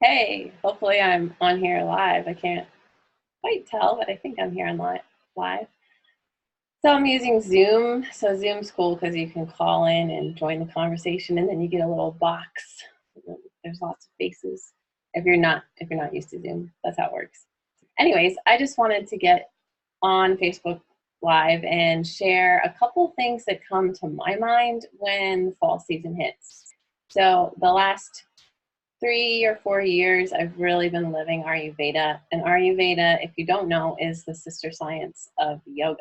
Hey, hopefully I'm on here live. I can't quite tell, but I think I'm here on live. So I'm using Zoom. So Zoom's cool because you can call in and join the conversation, and then you get a little box. There's lots of faces. If you're not used to Zoom, that's how it works. Anyways, I just wanted to get on Facebook Live and share a couple things that come to my mind when fall season hits. So the last 3 or 4 years, I've really been living Ayurveda. And Ayurveda, if you don't know, is the sister science of yoga.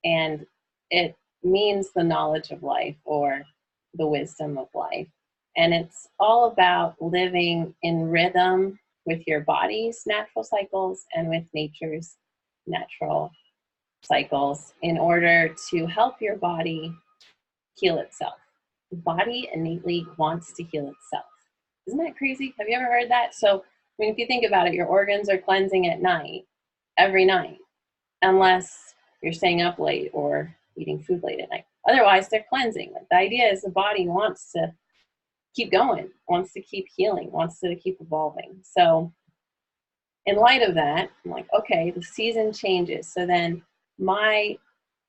And it means the knowledge of life or the wisdom of life. And it's all about living in rhythm with your body's natural cycles and with nature's natural cycles in order to help your body heal itself. The body innately wants to heal itself. Isn't that crazy? Have you ever heard that? So, I mean, if you think about it, your organs are cleansing at night, every night, unless you're staying up late or eating food late at night. Otherwise, they're cleansing. Like, the idea is the body wants to keep going, wants to keep healing, wants to keep evolving. So, in light of that, I'm like, okay, the season changes. So then my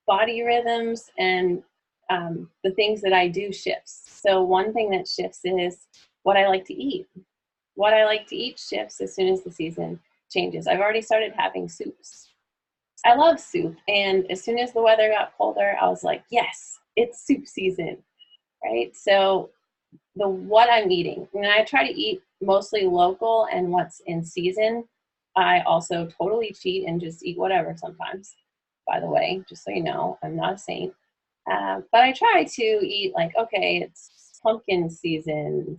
body rhythms and the things that I do shifts. So one thing that shifts is what I like to eat. What I like to eat shifts as soon as the season changes. I've already started having soups. I love soup, and as soon as the weather got colder, I was like, yes, it's soup season, right? So what I'm eating, and I try to eat mostly local and what's in season. I also totally cheat and just eat whatever sometimes, by the way, just so you know, I'm not a saint. But I try to eat like, okay, it's pumpkin season,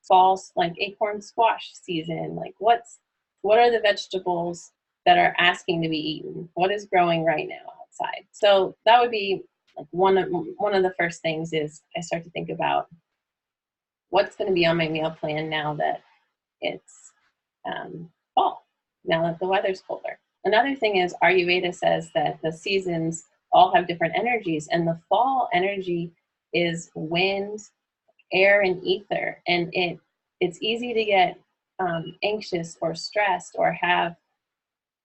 fall, like acorn squash season. Like what are the vegetables that are asking to be eaten? What is growing right now outside? So that would be like one of the first things is I start to think about what's going to be on my meal plan now that it's fall, now that the weather's colder. Another thing is Ayurveda says that the seasons all have different energies, and the fall energy is wind, air, and ether, and it's easy to get anxious or stressed or have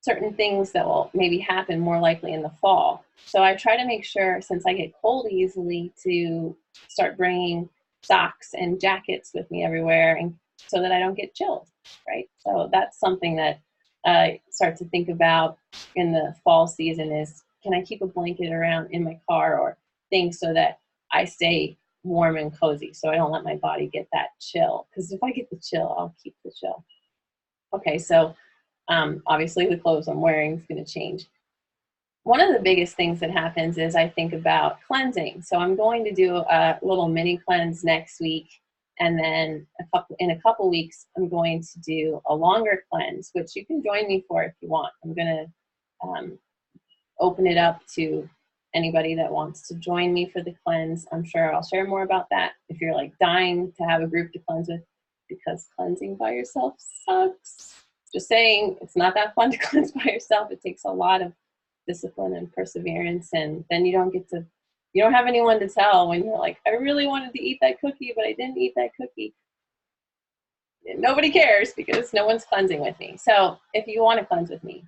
certain things that will maybe happen more likely in the fall. So I try to make sure, since I get cold easily, to start bringing socks and jackets with me everywhere, and so that I don't get chilled, right? So that's something that I start to think about in the fall season is, can I keep a blanket around in my car or things so that I stay warm and cozy, so I don't let my body get that chill? Because if I get the chill, I'll keep the chill. Okay, so obviously the clothes I'm wearing is going to change. One of the biggest things that happens is I think about cleansing. So I'm going to do a little mini cleanse next week, and then in a couple weeks, I'm going to do a longer cleanse, which you can join me for if you want. I'm going to open it up to anybody that wants to join me for the cleanse. I'm sure I'll share more about that if you're like dying to have a group to cleanse with, because cleansing by yourself sucks. Just saying, it's not that fun to cleanse by yourself. It takes a lot of discipline and perseverance, and then you don't have anyone to tell when you're like, I really wanted to eat that cookie, but I didn't eat that cookie. Nobody cares because no one's cleansing with me. So if you want to cleanse with me,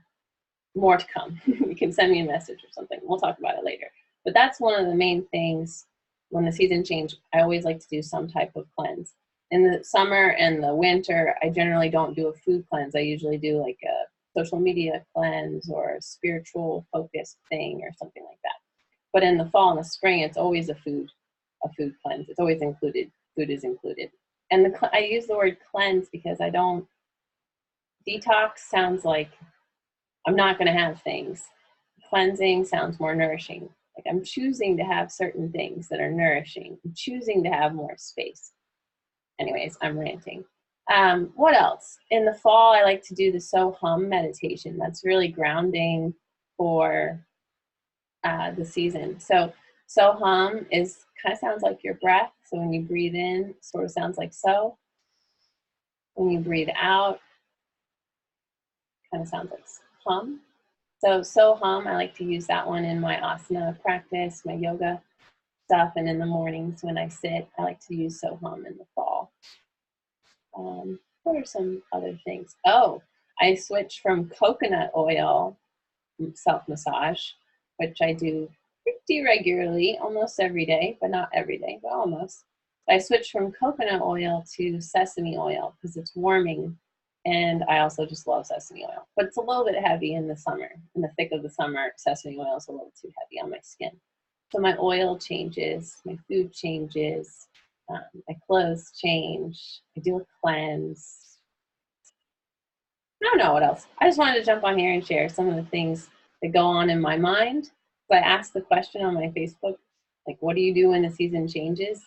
more to come. You can send me a message or something. We'll talk about it later. But that's one of the main things when the season change. I always like to do some type of cleanse. In the summer and the winter, I generally don't do a food cleanse. I usually do like a social media cleanse or a spiritual focused thing or something like that. But in the fall and the spring, it's always a food cleanse. It's always included. Food is included. And I use the word cleanse because I don't, detox sounds like I'm not going to have things. Cleansing sounds more nourishing. Like I'm choosing to have certain things that are nourishing. I'm choosing to have more space. Anyways, I'm ranting. What else? In the fall, I like to do the So Hum meditation. That's really grounding for the season. So Hum is kind of sounds like your breath. So when you breathe in, sort of sounds like so. When you breathe out, kind of sounds like hum. So Hum, I like to use that one in my asana practice, my yoga stuff, and in the mornings when I sit, I like to use So Hum in the fall. What are some other things? Oh, I switched from coconut oil self-massage, which I do pretty regularly, almost every day, but not every day, but almost. I switched from coconut oil to sesame oil because it's warming, and I also just love sesame oil. But it's a little bit heavy in the summer. In the thick of the summer, sesame oil is a little too heavy on my skin. So my oil changes, my food changes, my clothes change, I do a cleanse. I don't know what else. I just wanted to jump on here and share some of the things that go on in my mind. So I asked the question on my Facebook, like, what do you do when the season changes?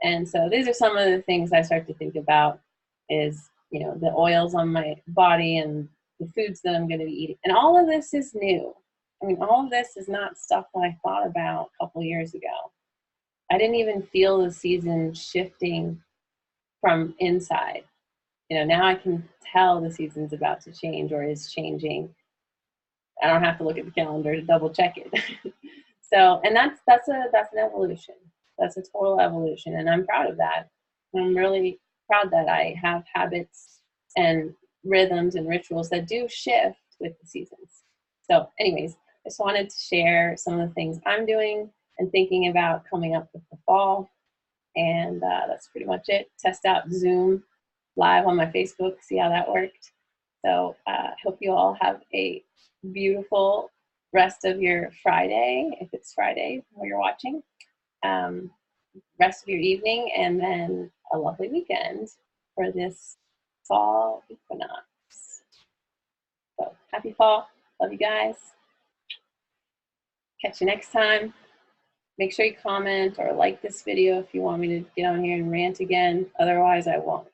And so these are some of the things I start to think about is, you know, the oils on my body and the foods that I'm going to be eating. And all of this is new. I mean, all of this is not stuff that I thought about a couple years ago. I didn't even feel the season shifting from inside. You know, now I can tell the season's about to change or is changing. I don't have to look at the calendar to double check it. So, and that's an evolution. That's a total evolution, and I'm proud of that. I'm really proud that I have habits and rhythms and rituals that do shift with the seasons. So, anyways, I just wanted to share some of the things I'm doing and thinking about coming up with the fall, and that's pretty much it. Test out Zoom live on my Facebook, see how that worked. So hope you all have a beautiful rest of your Friday, if it's Friday while you're watching, rest of your evening, and then a lovely weekend for this fall equinox. So happy fall. Love you guys. Catch you next time. Make sure you comment or like this video if you want me to get on here and rant again. Otherwise, I won't.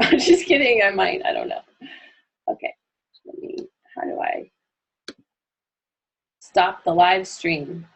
I'm just kidding. I might. I don't know. Okay. How do I stop the live stream?